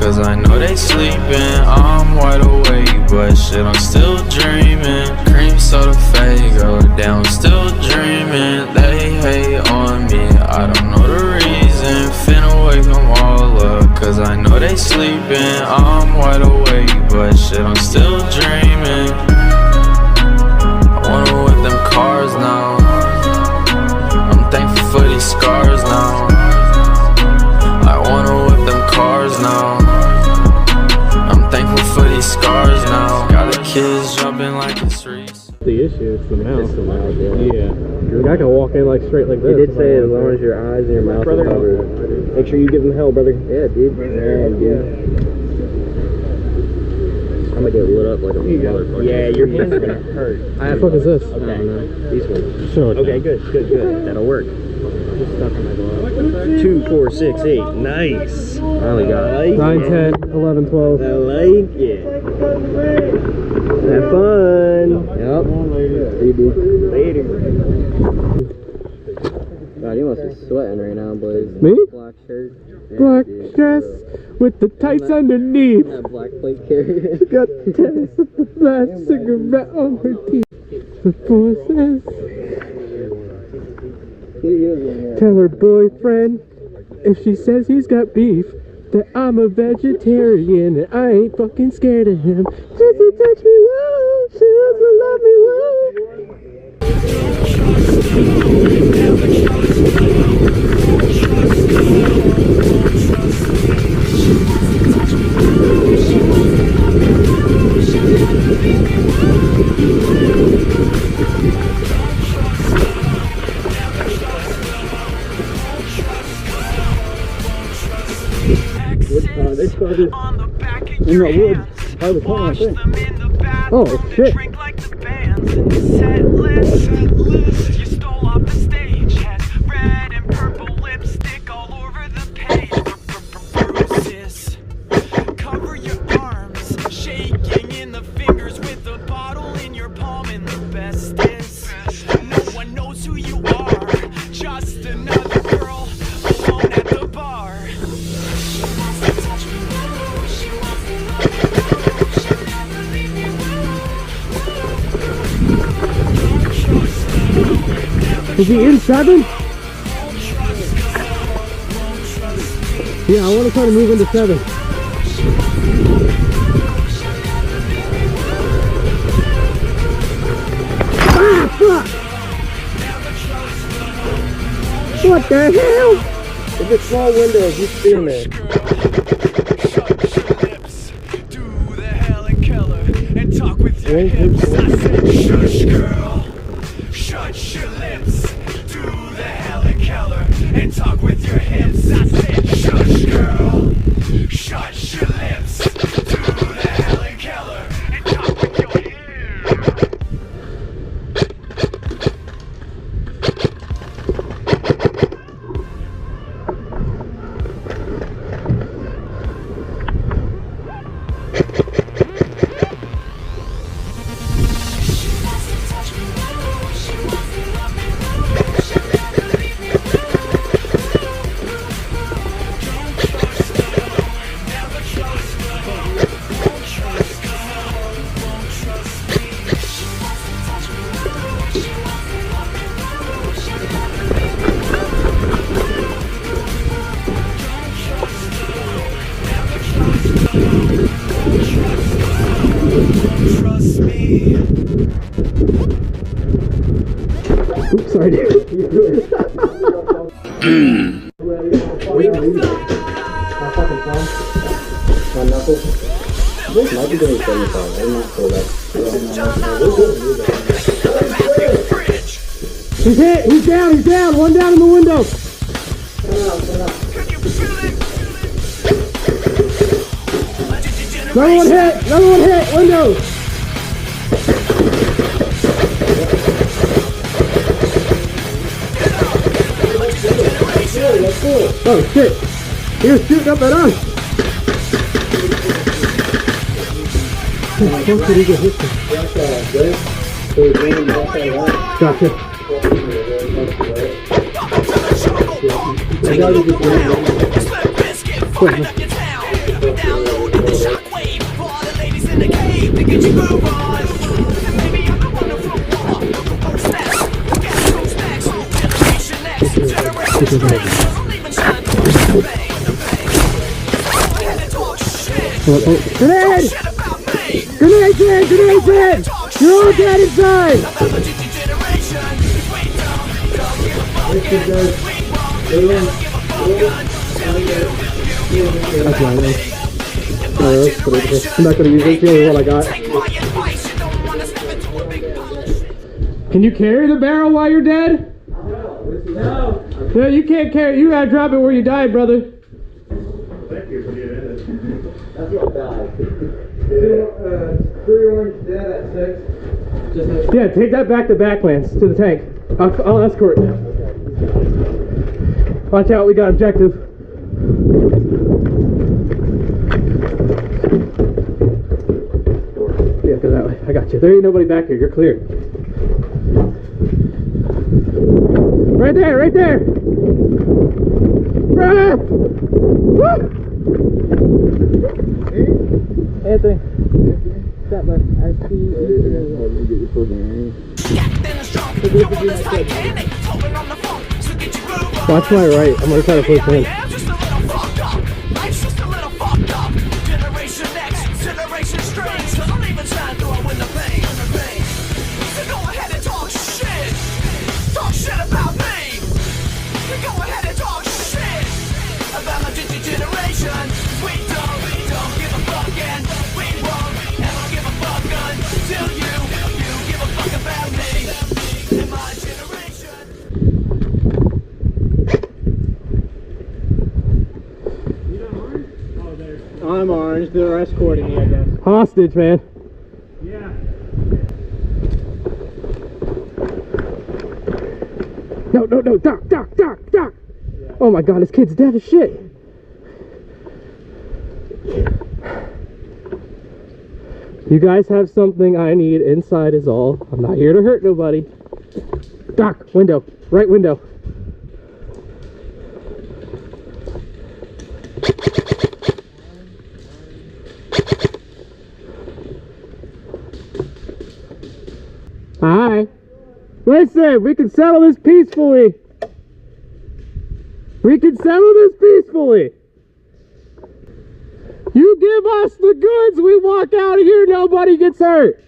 cause I know they sleeping. I'm wide awake, but shit, I'm still dreaming. Cream soda Fago, down, still dreaming. They hate on me, I don't know the reason. Finna wake them all up, cause I know they sleeping. I'm wide awake, but shit, I'm still dreaming. I wanna whip them cars now. I'm thankful for these scars now. I wanna whip them cars now. I'm thankful for these scars now. Got the kids jumping like the streets. The issue, it's the mouth. It's the mouth, yeah. The guy can walk in like straight like this. He did say as long as your eyes and your mouth are covered. Make sure you give him hell, brother. Yeah, dude. Yeah. I'm gonna get lit up like a motherfucker. Yeah, your hands are gonna hurt. What the fuck is this? Okay. These ones. Show it. Okay, good. That'll work. Just stuck in my glove. 2, 4, 6, 8. Nice. I only got 9, 10, 11, 12. I like it. Have fun. Yep. Later. God, you must be sweating right now, boys. Me? Black shirt. Yeah, Black dude. dress with the tights underneath. That black plate carrier. Got the taste of the last cigarette on her teeth. The forces. Tell her boyfriend if she says he's got beef that I'm a vegetarian and I ain't fucking scared of him. Does he touch me well? She doesn't love me well. They started in that wood by the corner, I think. Oh, shit. You stole off the stage, had red and purple lipstick all over the page. Bruises cover your arms, shaking in the fingers with a bottle in your palm. And the best is, no one knows who you are, just another girl alone at the bar. Is he in 7? Yeah, I want to try to move into 7. Ah, fuck! What the hell? If it's small windows, you see them there. Do the Helen Keller and talk with your hips. I said, shush, girl, shut your lips. Do the Helen Keller and talk with your hips. I said, shush, girl, shut your lips. Do the Helen Keller and talk with your hips. Oops, sorry, dude. My knuckle. This might be getting 75. I'm not sure He's hit! He's down! One down in the window! Another one hit! Window! Oh shit! He was shooting up at us! How did he get hit? Gotcha. Take a look around. Just let biscuit fight up your town. Down beat to get you move on. And maybe I'm the wonderful one. What's next? Guess who's next? Generation X, Generation Strange. Doesn't even shine through the pain. Go ahead and talk shit. Grenade! Shit about me. Grenade in! Grenade in! You're all dead inside! About the generation. We don't give a fuck. We won't never give a fuck until you give That's mine, man. my generation. I'm not gonna use this. The only one I got. Take my advice. You don't wanna step into a big pile. Can you carry the barrel while you're dead? No. No, you can't carry. You gotta drop it where you died, brother. Thank you for giving it. That's what died. 3 orange dead at 6. Yeah, take that back to Backlands, to the tank. I'll escort. Watch out, we got objective. Yeah, go that way. I got you. There ain't nobody back here. You're clear. Right there, right there. Ah! Woo! Anthony. That one. I see. Watch my right. I'm gonna try to push in. Just a little fucked up. Life's just a little fucked up. Generation X, Generation Strange. Don't even shine through in the pain. So go ahead and talk shit. Talk shit about me. Go ahead and talk shit about my generation. We don't give a fuck, and we won't ever give a fuck until you give a fuck about me and my generation. I'm orange. They're escorting me, I guess. Hostage, man. Yeah. No, Doc. Oh my God, this kid's dead as shit. You guys have something I need inside is all. I'm not here to hurt nobody. Doc, window, right window. Hi. Listen, we can settle this peacefully. We can settle this peacefully. You give us the goods, we walk out of here, nobody gets hurt.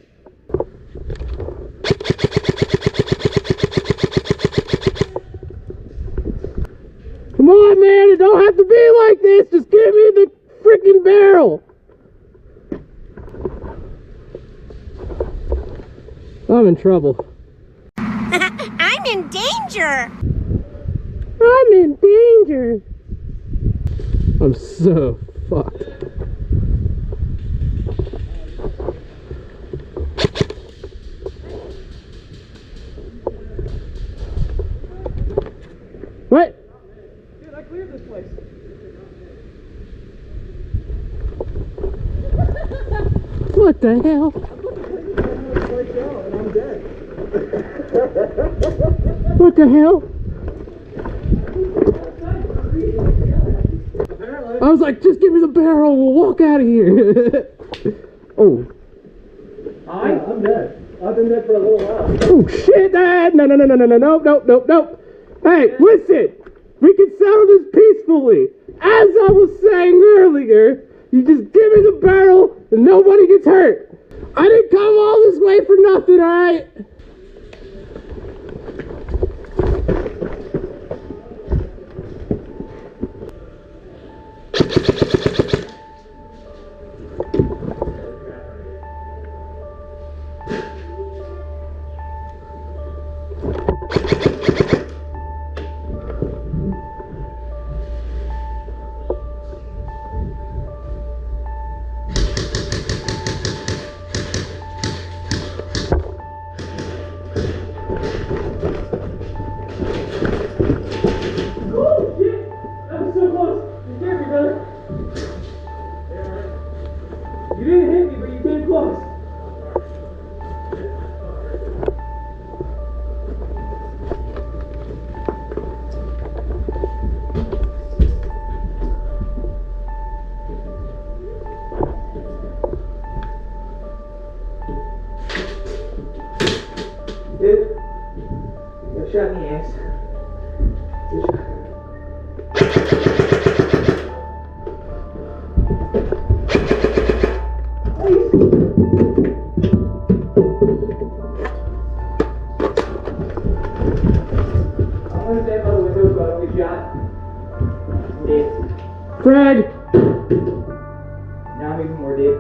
Come on, man, it don't have to be like this. Just give me the freaking barrel. I'm in trouble. I'm in danger! I'm in danger. I'm so fucked. What? Dude, I cleared this place. What the hell? And I'm dead. What the hell? I was like, just give me the barrel, we'll walk out of here. Oh. I'm dead. I've been dead for a little while. Oh shit, Dad! No. Nope. Hey, listen! We can settle this peacefully. As I was saying earlier, you just give me the barrel and nobody gets hurt. I didn't come all this way for nothing, alright? You didn't hit me, but you came close. Now I'm even more deep.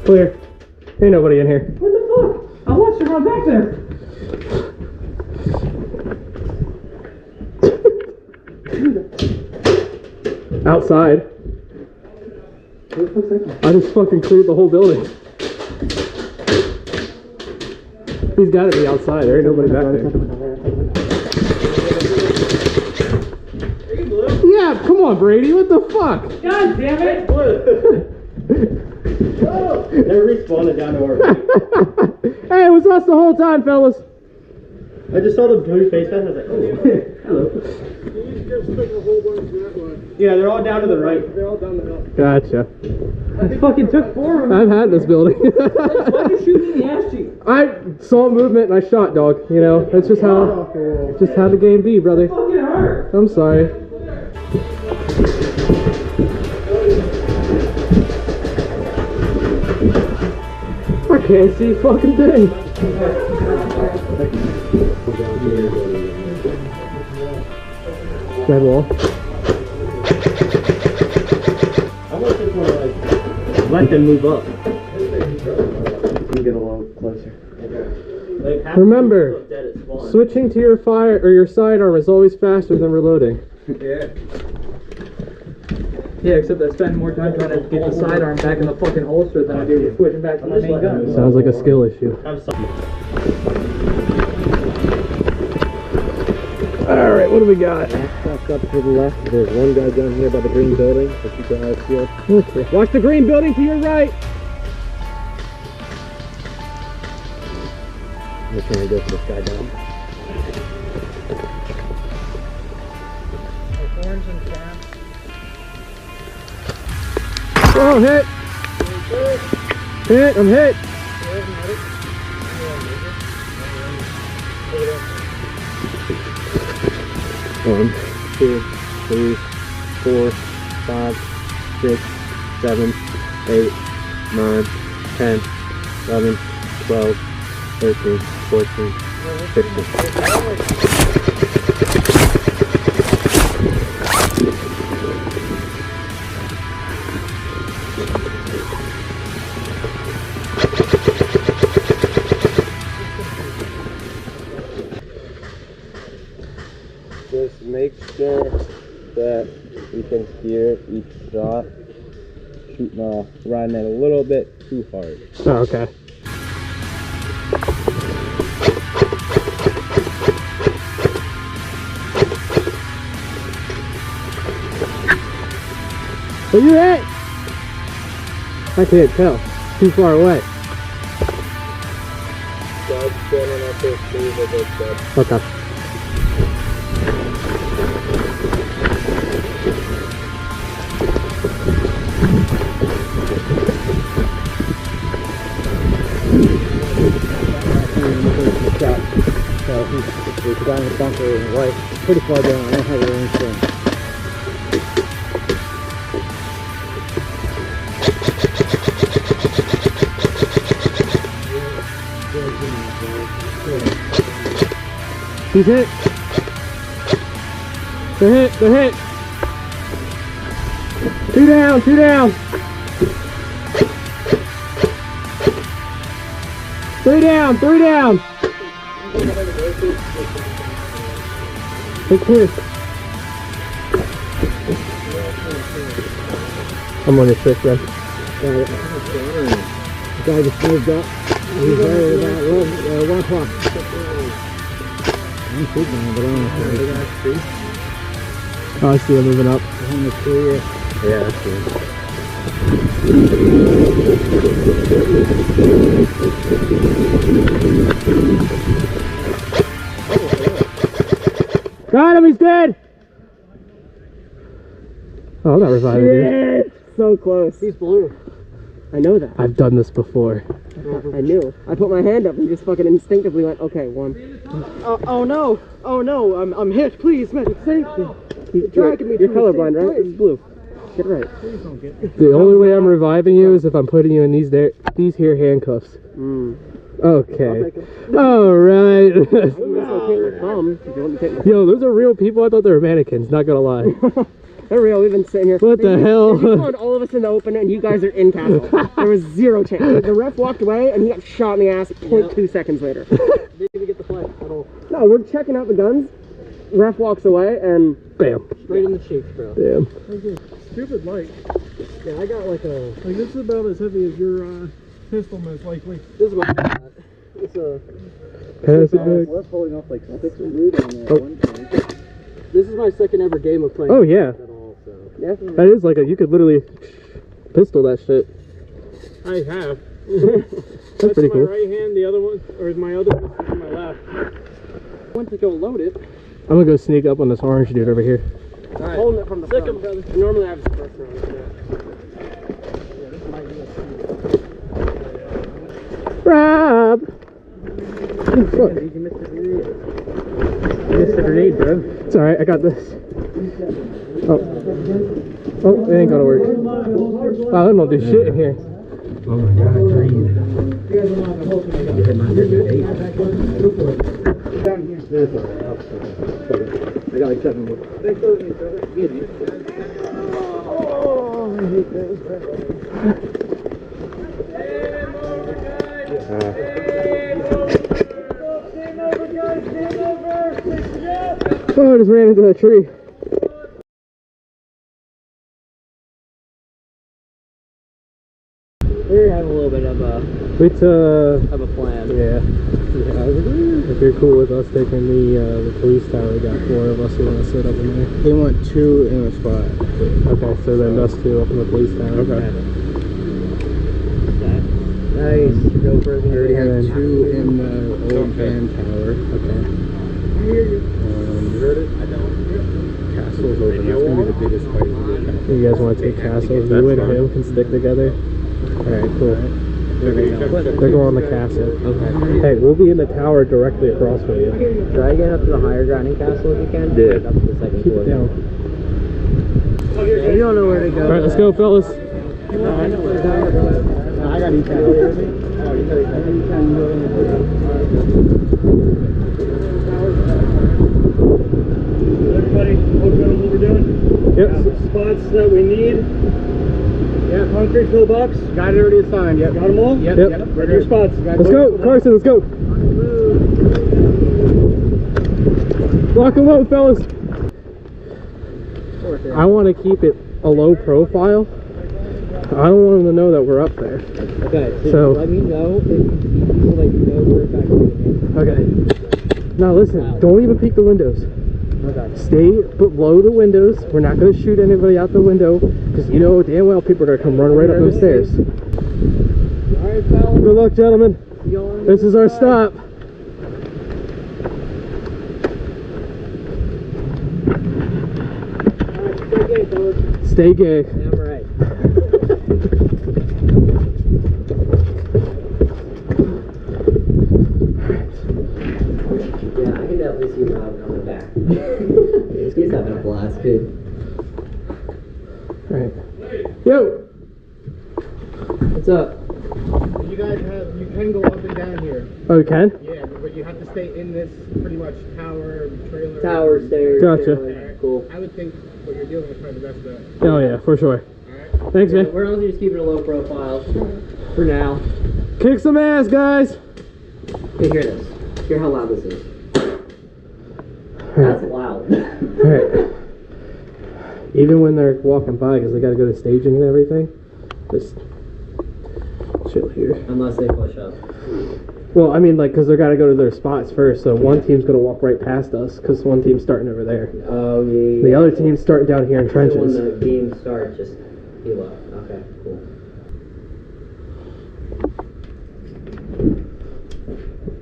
Clear. Ain't nobody in here. What the fuck? I watched her run back there. Outside. I just fucking cleared the whole building. He's gotta be outside. There ain't nobody back there. Yeah, come on, Brady. What the fuck? God damn it! They're respawning down to our Hey, it was us the whole time, fellas. I just saw them two face pass. I was like, oh, hello. Yeah, they're all down to the right. They're all down the hill. Gotcha. I fucking took 4 of them. I've had this building. Why'd you shoot me in the ass cheek? I saw movement and I shot, dog. You know, that's just how the game be, brother. Fucking hurt. I'm sorry. I can't see a fucking thing. Red wall. I want this one to let them move up. You get a little closer. Remember, switching to your fire or your sidearm is always faster than reloading. Yeah, except I spend more time trying to get the sidearm back in the fucking holster than I do switching back to my main gun. Sounds like a skill issue. Alright, what do we got? Back up to the left. There's one guy down here by the green building. So keep your eyes peeled. Okay. Watch the green building to your right. I'm just trying to go for this guy down. Orange and tan. Oh, hit! Hit, I'm hit! 1, 2, 3, 4, 5, 6, 7, 8, 9, 10, 11, 12, 13, 14, 15. Just make sure that you can hear each shot. Shooting riding it a little bit too hard. Oh, okay. Are you hit? I can't tell. Too far away. Okay. So he's the guy in the bunker right pretty far down. I don't have a range for him. He's hit. They're hit. They're hit. 2 down. 2 down. 3 down. 3 down. Hey, quick. I'm on your trick, bro. The guy just moved up. He's right about 1 o'clock. I'm shooting him, but I don't know. Oh, I see him moving up. On the tree. Yeah, that's good. Got him, he's dead! Oh, I'm not reviving you. So close. He's blue. I know that. I've done this before. I knew. I put my hand up and just fucking instinctively went, okay, 1. Oh no! Oh no! I'm hit. Please, medic, save me. He's dragging me. You're colorblind, right? It's blue. Get right. The only way I'm reviving you is if I'm putting you in these here handcuffs. Okay. Alright. Yo, those are real people. I thought they were mannequins, not gonna lie. They're real. We've been sitting here. What the hell? They just found all of us in the open and you guys are in castle. There was 0 chance. The ref walked away and he got shot in the ass 0.2 seconds later. Didn't even get the flag at all. No, we're checking out the guns. Ref walks away and Bam. straight in the cheeks, bro. Damn. Stupid light. Yeah, I got like a. Like this is about as heavy as your pistol, most likely. This is what I got. It's a. Pass it back. We're pulling off like 6 root on that Oh. one point. This is my second ever game of playing. Oh, yeah. At all, so. Yeah. That is like you could literally pistol that shit. I have. That's pretty my cool. right hand, the other one, or my other one is my left. Went to go load it. I'm gonna go sneak up on this orange dude over here. Right. Holding it from the front. Brother. Normally I have the first round. Rob! You missed the grenade, bro. It's alright, I got this. Oh. Oh, it ain't gonna work. Oh, I don't do shit in here. Oh my god, green. Down here. I got like 7 more. Thanks for me, brother. Good, dude. Oh, I hate those. Oh, I just ran into that tree. We have a little bit of a plan. Yeah. If you're cool with us taking the police tower, we got 4 of us who want to sit up in there. They want 2 in a spot. Okay, so then us 2 up in the police tower. Okay. Nice. Go for it. We already have 2 in the old band tower. Okay. You heard it? I don't. Castle's open. That's going to be the biggest fight of the week. You guys want to take castles? You and him can stick together. Alright, cool. They're going on the castle. Okay. Hey, we'll be in the tower directly across from you. Try to get up to the higher ground in castle if you can. Yeah. Up to the second Keep floor. it down. You don't know where to go. Alright, let's go, fellas. I know where to go. I got each other. Everybody, look at what we're doing. Yep. Spots that we need. Yeah, concrete pillbox. Got it already assigned, yep. Got them all? Yep. Ready your spots. Let's go, Carson, let's go. Lock and load, fellas. I want to keep it a low profile. I don't want them to know that we're up there. Okay, So let me know if you feel like you know where it's actually okay. Now listen, don't even peek the windows. Okay. Stay below the windows. We're not going to shoot anybody out the window because you know damn well people are going to come running right up those stairs. Alright, fellas. Good luck, gentlemen. This is our stop. Stay gay. Damn right. Yeah, I can definitely see Rob coming back. He's having a blast, dude. Alright. Yo! What's up? You guys you can go up and down here. Oh, you can? Yeah, but you have to stay in this pretty much tower, trailer. Tower stairs. Gotcha. Alright. Cool. I would think what you're dealing with is probably the best bet. Oh yeah, for sure. Alright. Thanks, man. We're only just keeping a low profile for now. Kick some ass, guys. Hey, hear this. Hear how loud this is. That's loud. Alright. Even when they're walking by, because they got to go to staging and everything, just chill here. Unless they push up. Well, I mean, like, because they got to go to their spots first, so one team's going to walk right past us, because one team's starting over there. Oh, yeah. The other team's starting down here in trenches. When the game starts, just heal up. Okay, cool.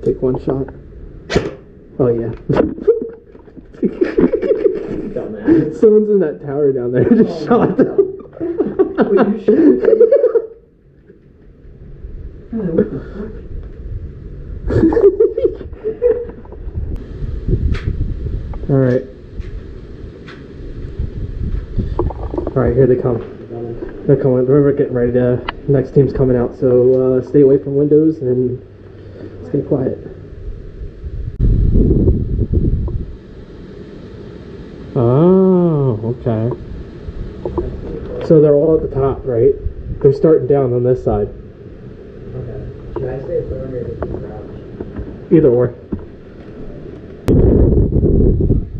Take one shot. Oh, yeah. Dumbass. Someone's in that tower down there. Just shot them. Will you shoot them? What the fuck? Alright. Alright, here they come. They're coming. We're getting ready to. Next team's coming out, so stay away from windows and stay quiet. Oh, okay. So they're all at the top, right? They're starting down on this side. Okay. Should I stay put under the crouch? Either or.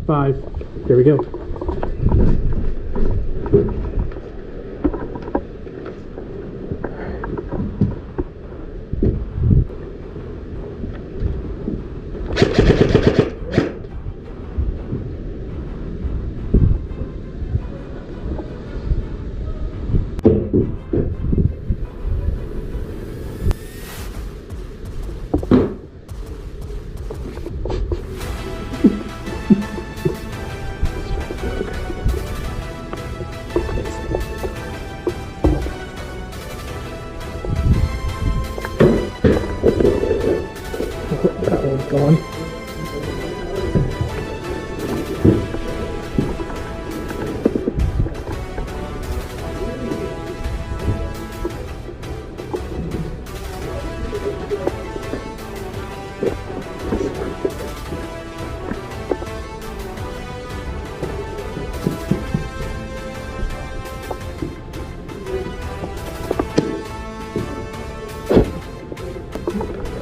5. Here we go. That one's gone.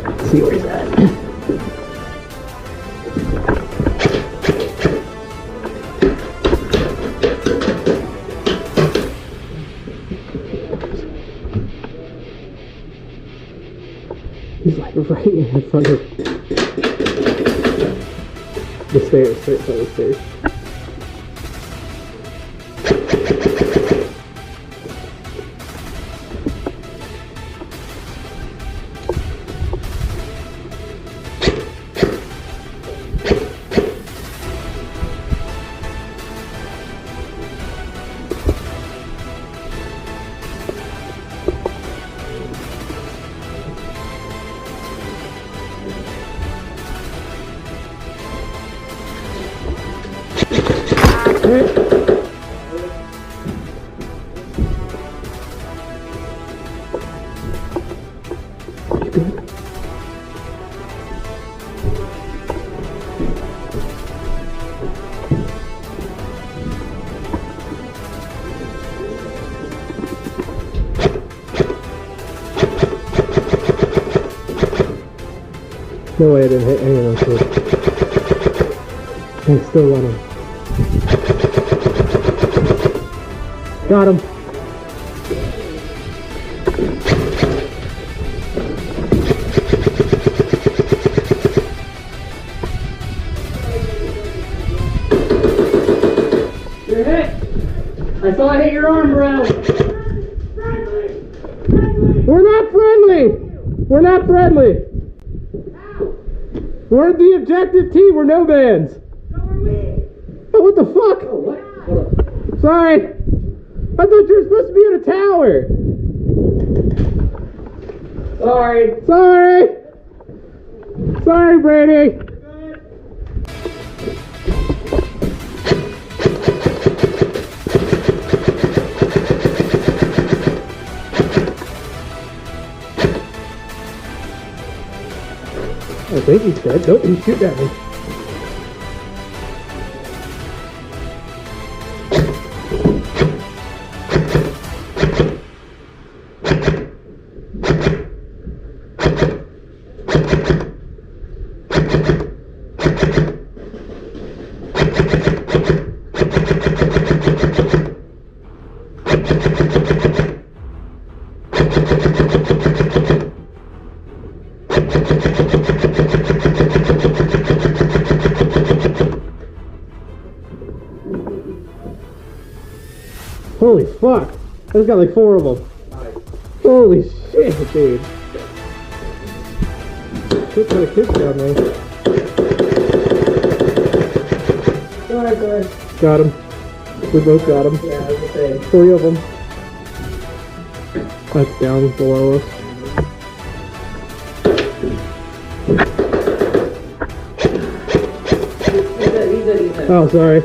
Let's see where he's at. He's like right in front of the stairs, right in front of the stairs. No way I didn't hit any of those kids. And still running. Got him. You're hit! I saw I hit your arm, bro! We're not friendly! We're not friendly! We're the objective team, we're no bands! Oh, what the fuck? Oh, what? Hold up. Sorry! I thought you were supposed to be in a tower! Sorry! Sorry! Sorry, Brady! think he's dead. Nope, he's shooting at me. Holy fuck! There's got like 4 of them. Holy shit, dude. Shit kind of kids down there. Go ahead. Got him. We both got him. Yeah, I was gonna say. 3 of them. That's down below us. He's dead. Oh, sorry.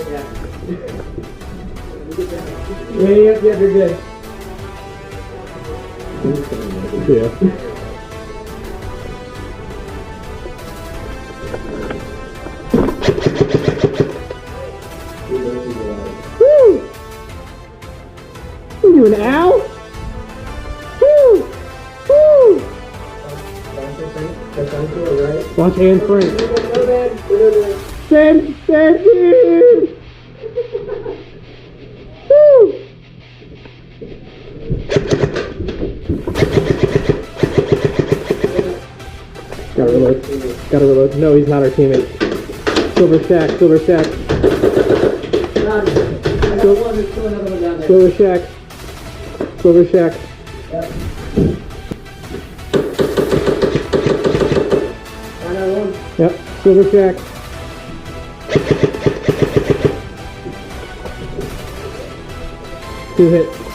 Yeah, you're good. Yeah. Woo! You doing Al? Woo! Woo! Watch Anne Frank. Send dude! Woo! Gotta reload. No, he's not our teammate. Silver Shack. Silver Shack. Yep, Silver Shack. 2 hit.